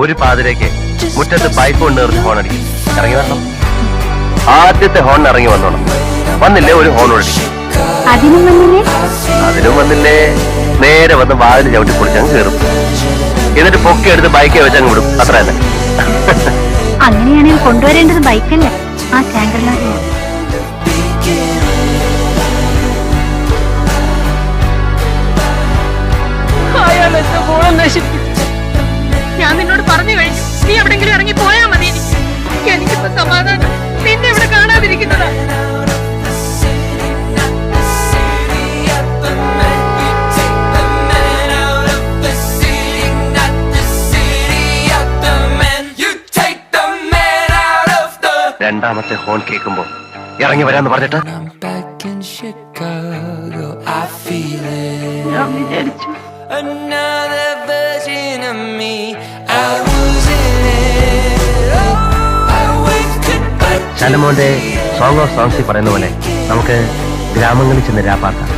ഒരു പാതിരേക്ക് മുറ്റത്ത് ബൈക്ക് കൊണ്ട് നിർത്തി ഹോൺ അടിക്കും. ഇറങ്ങി വരണം. ആദ്യത്തെ ഹോൺ ഇറങ്ങി വന്നോണം. വന്നില്ലേ ഒരു ഹോൺ അടിക്കും. അതിനും വന്നില്ലേ നേരെ വന്ന് വാതിൽ ചവിട്ടി പൊളിച്ചങ്ങ് കയറും. എന്നിട്ട് പൊക്കി എടുത്ത് ബൈക്കെ വെച്ചങ്ങ് വിടും. അത്ര തന്നെ. അങ്ങനെയാണെങ്കിൽ കൊണ്ടുവരേണ്ടത് ബൈക്കല്ലേ, ആ ടാങ്കറിലാണ്. ഞാൻ നിന്നോട് പറഞ്ഞു കഴിഞ്ഞു, നീ എവിടെങ്കിലും ഇറങ്ങി പോയാ മതി. എനിക്കിപ്പോ സമാധാനം നിന്നെ ഇവിടെ കാണാതിരിക്കുന്നതാ. രണ്ടാമത്തെ ഹോൺ കേൾക്കുമ്പോ ഇറങ്ങി വരാന്ന് പറഞ്ഞിട്ട് ഞാൻ വിചാരിച്ചു ശാലമോന്റെ സോങ് ഓഫ് സോങ്സിൽ പറയുന്ന പോലെ നമുക്ക് ഗ്രാമങ്ങളിൽ ചെന്ന് രാപ്പാർക്കാം.